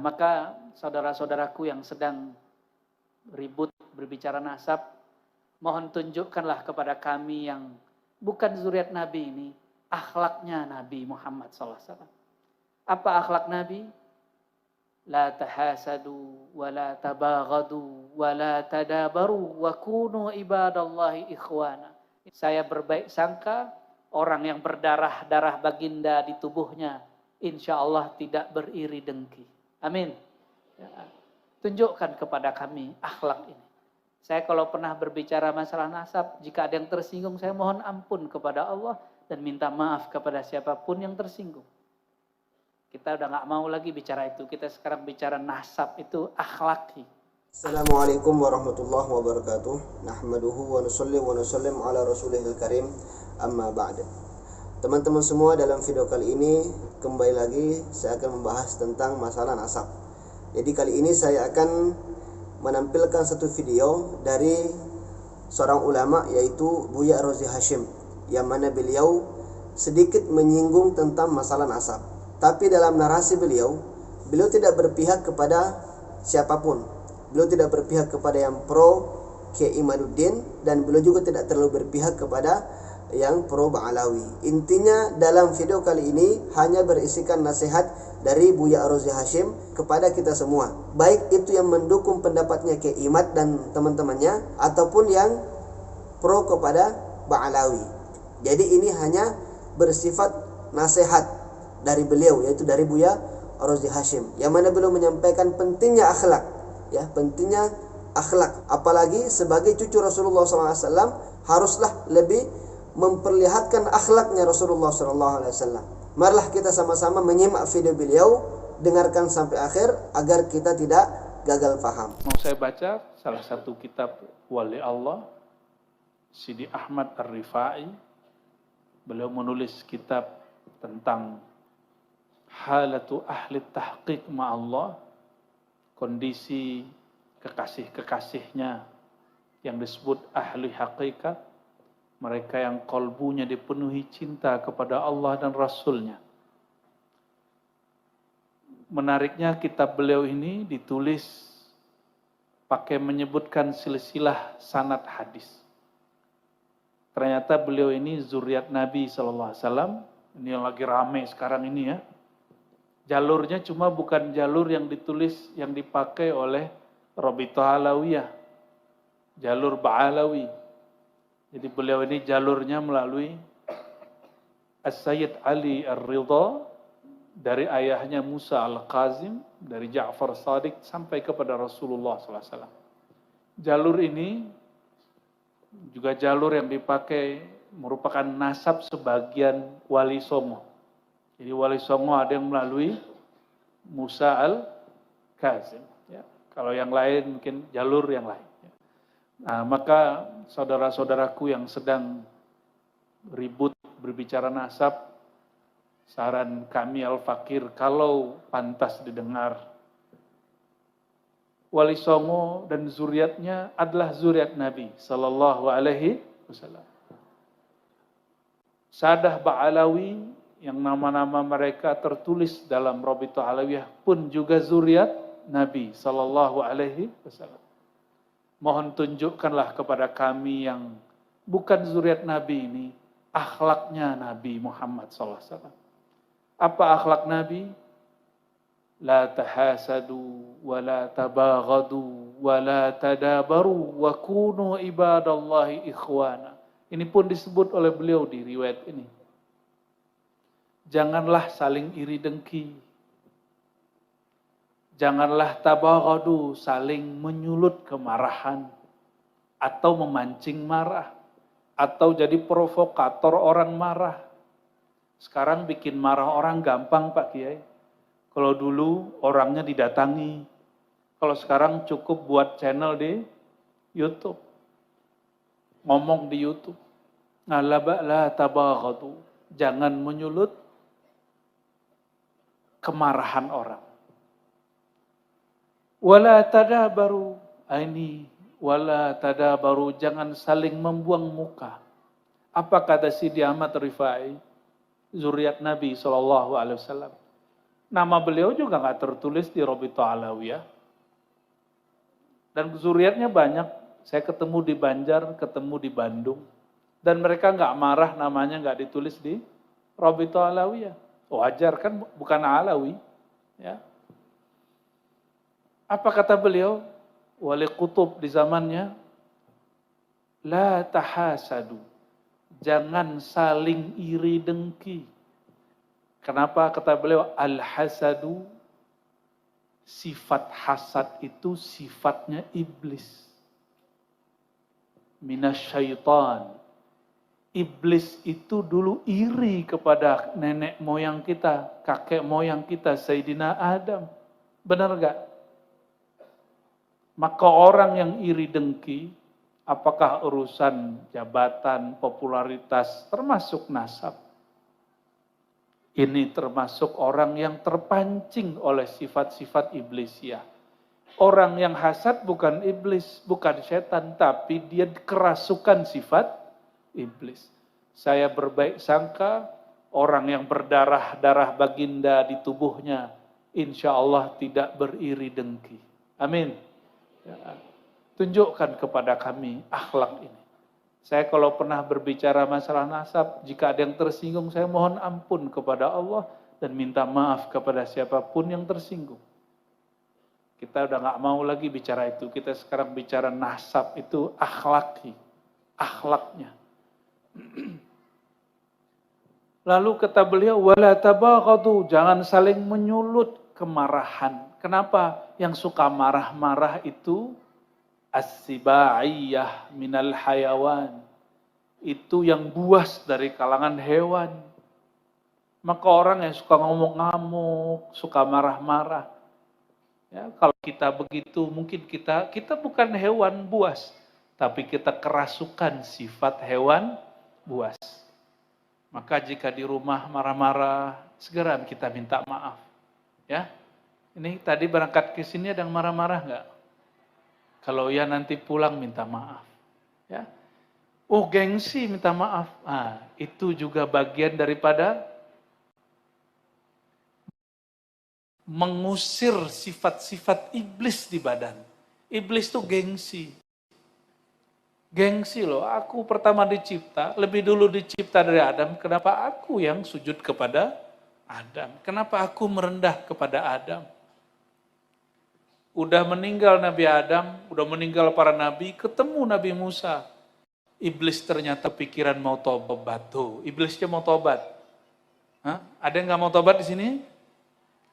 Maka saudara-saudaraku yang sedang ribut berbicara nasab, mohon tunjukkanlah kepada kami yang bukan zuriat Nabi ini, akhlaknya Nabi Muhammad SAW. Apa akhlak Nabi? La tahasadu, wa la tabaghadu, wa la tadabaru, wa kunu ibadallahi ikhwana. Saya berbaik sangka, orang yang berdarah-darah baginda di tubuhnya, insya Allah tidak beriri dengki. Amin. Ya. Tunjukkan kepada kami akhlak ini. Saya kalau pernah berbicara masalah nasab, jika ada yang tersinggung, saya mohon ampun kepada Allah dan minta maaf kepada siapapun yang tersinggung. Kita udah gak mau lagi bicara itu. Kita sekarang bicara nasab itu akhlaki. Assalamualaikum warahmatullahi wabarakatuh. Nahmaduhu wa nusalli wa nusallim ala rasulihil karim. Amma ba'd. Teman-teman semua, dalam video kali ini kembali lagi saya akan membahas tentang masalah nasab. Jadi kali ini saya akan menampilkan satu video dari seorang ulama, yaitu Buya Razi Hashim, yang mana beliau sedikit menyinggung tentang masalah nasab. Tapi dalam narasi beliau tidak berpihak kepada siapapun. Beliau tidak berpihak kepada yang pro Kiai Imaduddin, dan beliau juga tidak terlalu berpihak kepada yang pro Ba'alawi. Intinya dalam video kali ini hanya berisikan nasihat dari Buya Razi Hashim kepada kita semua, baik itu yang mendukung pendapatnya Kiai Imad dan teman-temannya, ataupun yang pro kepada Ba'alawi. Jadi ini hanya bersifat nasihat dari beliau, yaitu dari Buya Razi Hashim, yang mana beliau menyampaikan pentingnya akhlak, ya, pentingnya akhlak. Apalagi sebagai cucu Rasulullah SAW haruslah lebih memperlihatkan akhlaknya Rasulullah SAW. Marilah kita sama-sama menyimak video beliau, dengarkan sampai akhir agar kita tidak gagal paham. Mau saya baca salah satu kitab Wali Allah, Sidi Ahmad Ar-Rifai. Beliau menulis kitab tentang halatu ahli tahqiq ma'allah, kondisi kekasih-kekasihnya yang disebut ahli hakikat, mereka yang kolbunya dipenuhi cinta kepada Allah dan Rasulnya. Menariknya kitab beliau ini ditulis pakai menyebutkan silsilah sanad hadis. Ternyata beliau ini zuriat Nabi SAW. Ini yang lagi rame sekarang ini ya. Jalurnya cuma bukan jalur yang ditulis, yang dipakai oleh Rabithah Alawiyah, jalur Ba'alawi. Jadi beliau ini jalurnya melalui As-Sayyid Ali Ar-Ridha, dari ayahnya Musa Al-Qazim, dari Ja'far Shadiq sampai kepada Rasulullah SAW. Jalur ini juga jalur yang dipakai merupakan nasab sebagian Wali Songo. Jadi Wali Songo ada yang melalui Musa Al-Qazim. Ya. Kalau yang lain mungkin jalur yang lain. Nah, maka saudara-saudaraku yang sedang ribut berbicara nasab, saran kami Al-Fakir, kalau pantas didengar, Wali Songo dan zuriatnya adalah zuriat Nabi Sallallahu Alaihi Wasallam. Sadah Ba'alawi yang nama-nama mereka tertulis dalam Rabithah Alawiyah pun juga zuriat Nabi Sallallahu Alaihi Wasallam. Mohon tunjukkanlah kepada kami yang bukan zuriat Nabi ini, akhlaknya Nabi Muhammad SAW. Apa akhlak Nabi? La tahasadu, wa la tabaghadu, wa la tadabaru, wa kunu ibadallahi ikhwana. Ini pun disebut oleh beliau di riwayat ini. Janganlah saling iri dengki. Janganlah tabaghadu, saling menyulut kemarahan atau memancing marah atau jadi provokator orang marah. Sekarang bikin marah orang gampang Pak Kiai. Kalau dulu orangnya didatangi. Kalau sekarang cukup buat channel di YouTube. Ngomong di YouTube. La tabaghadu, jangan menyulut kemarahan orang. Wala tadabaru, ini wala tadabaru, jangan saling membuang muka. Apa kata Sidi Ahmad Rifai, zuriat Nabi SAW? Nama beliau juga nggak tertulis di Robito Alawiyah. Dan zuriatnya banyak. Saya ketemu di Banjar, ketemu di Bandung. Dan mereka nggak marah namanya nggak ditulis di Robito Alawiyah. Wajar kan, bukan Alawi. Ya. Apa kata beliau? Wali Qutub di zamannya, la tahasadu. Jangan saling iri dengki. Kenapa kata beliau? Al-hasadu, sifat hasad itu sifatnya iblis. Minasyaitan. Iblis itu dulu iri kepada nenek moyang kita, kakek moyang kita, Sayyidina Adam. Benar gak? Maka orang yang iri dengki, apakah urusan jabatan, popularitas, termasuk nasab. Ini termasuk orang yang terpancing oleh sifat-sifat iblisiah. Orang yang hasad bukan iblis, bukan setan, tapi dia kerasukan sifat iblis. Saya berbaik sangka, orang yang berdarah-darah baginda di tubuhnya, insya Allah tidak beriri dengki. Amin. Ya. Tunjukkan kepada kami akhlak ini. Saya kalau pernah berbicara masalah nasab, jika ada yang tersinggung, saya mohon ampun kepada Allah dan minta maaf kepada siapapun yang tersinggung. Kita udah gak mau lagi bicara itu. Kita sekarang bicara nasab itu akhlaknya. Lalu kata beliau, wala tabaghadu, jangan saling menyulut kemarahan. Kenapa? Yang suka marah-marah itu as-sibaiyah minal hayawan. Itu yang buas dari kalangan hewan. Maka orang yang suka ngamuk-ngamuk, suka marah-marah. Ya, kalau kita begitu, mungkin kita bukan hewan buas, tapi kita kerasukan sifat hewan buas. Maka jika di rumah marah-marah, segera kita minta maaf. Ya, ini tadi berangkat ke sini ada yang marah-marah nggak? Kalau ya nanti pulang minta maaf. Ya. Oh gengsi minta maaf. Nah, itu juga bagian daripada mengusir sifat-sifat iblis di badan. Iblis itu gengsi. Gengsi loh, aku pertama dicipta, lebih dulu dicipta dari Adam. Kenapa aku yang sujud kepada Adam? Kenapa aku merendah kepada Adam? Udah meninggal Nabi Adam, udah meninggal para nabi, ketemu Nabi Musa. Iblis ternyata pikiran mau tobat tuh. Iblisnya mau tobat. Hah? Ada yang nggak mau tobat di sini?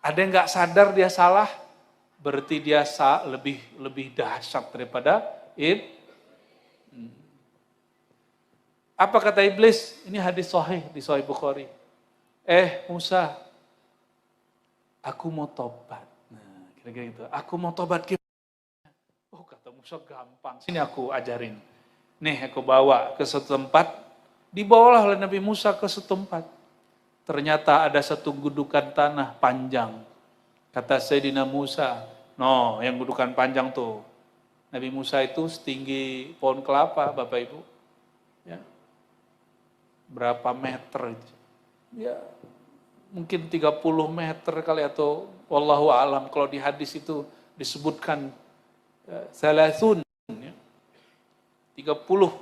Ada yang nggak sadar dia salah? Berarti dia lebih dahsyat daripada iblis. Apa kata iblis? Ini hadis sahih di Sahih Bukhari. Musa, aku mau tobat. Kira-kira gitu. Aku mau tobat gimana? Oh kata Musa gampang. Sini aku ajarin. Nih aku bawa ke suatu tempat. Dibawalah oleh Nabi Musa ke suatu tempat. Ternyata ada satu gudukan tanah panjang. Kata Sayyidina Musa, no yang gudukan panjang tuh. Nabi Musa itu setinggi pohon kelapa Bapak Ibu. Ya. Berapa meter itu? Ya mungkin 30 meter kali atau wallahu alam, kalau di hadis itu disebutkan salasun, ya, 30.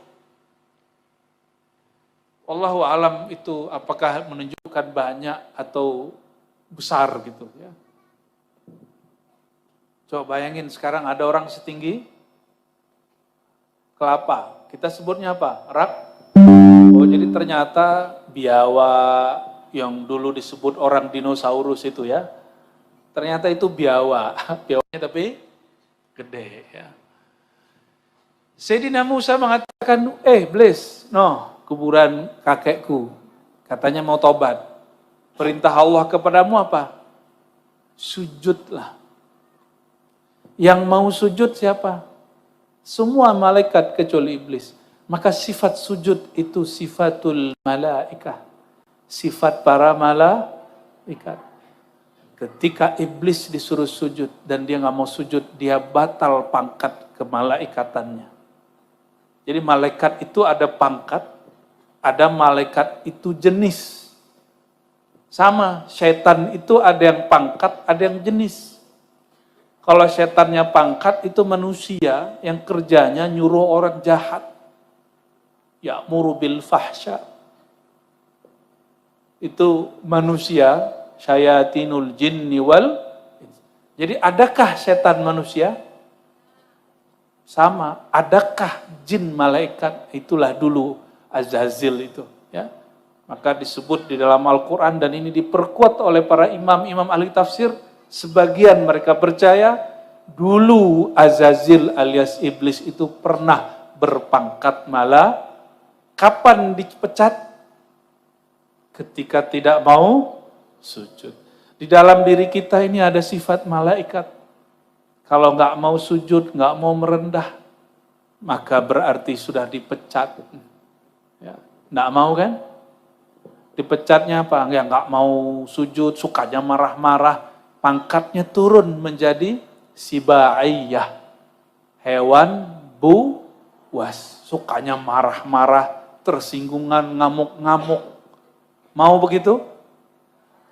Wallahu alam itu apakah menunjukkan banyak atau besar gitu ya. Coba bayangin sekarang ada orang setinggi kelapa. Kita sebutnya apa? Rak. Oh jadi ternyata biawa yang dulu disebut orang dinosaurus itu ya. Ternyata itu biawa. Biawanya tapi gede ya. Sayyidina Musa mengatakan, Iblis, no, kuburan kakekku. Katanya mau tobat. Perintah Allah kepadamu apa? Sujudlah. Yang mau sujud siapa? Semua malaikat kecuali iblis. Maka sifat sujud itu sifatul malaikah. Sifat para malaikat. Ketika iblis disuruh sujud dan dia nggak mau sujud, dia batal pangkat kemalaikatannya. Jadi malaikat itu ada pangkat, ada malaikat itu jenis. Sama, setan itu ada yang pangkat, ada yang jenis. Kalau setannya pangkat itu manusia yang kerjanya nyuruh orang jahat. Ya'muru bil fahsya. Itu manusia, syayatinul jinni wal. Jadi adakah setan manusia? Sama, adakah jin malaikat? Itulah dulu Azazil itu. Ya. Maka disebut di dalam Al-Quran dan ini diperkuat oleh para imam-imam ahli tafsir. Sebagian mereka percaya dulu Azazil alias iblis itu pernah berpangkat malah. Kapan dipecat? Ketika tidak mau sujud. Di dalam diri kita ini ada sifat malaikat. Kalau nggak mau sujud, nggak mau merendah, maka berarti sudah dipecat. Ya, nggak mau kan? Dipecatnya apa? Ya nggak mau sujud, sukanya marah-marah, pangkatnya turun menjadi sibaiyah, hewan buas, sukanya marah-marah, tersinggungan, ngamuk-ngamuk. Mau begitu?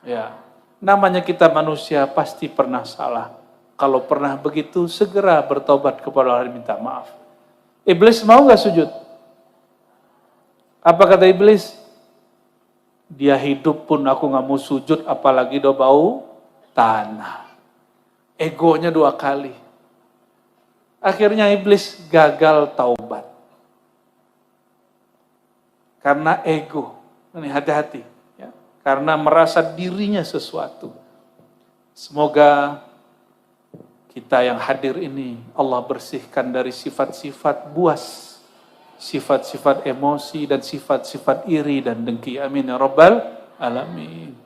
Ya, namanya kita manusia pasti pernah salah. Kalau pernah begitu, segera bertobat kepada Allah dan minta maaf. Iblis mau gak sujud? Apa kata iblis? Dia hidup pun aku gak mau sujud, apalagi do bau tanah. Egonya 2 kali. Akhirnya iblis gagal taubat. Karena ego. Ini hati-hati. Ya. Karena merasa dirinya sesuatu. Semoga kita yang hadir ini Allah bersihkan dari sifat-sifat buas, sifat-sifat emosi dan sifat-sifat iri dan dengki. Amin ya rabbal alamin.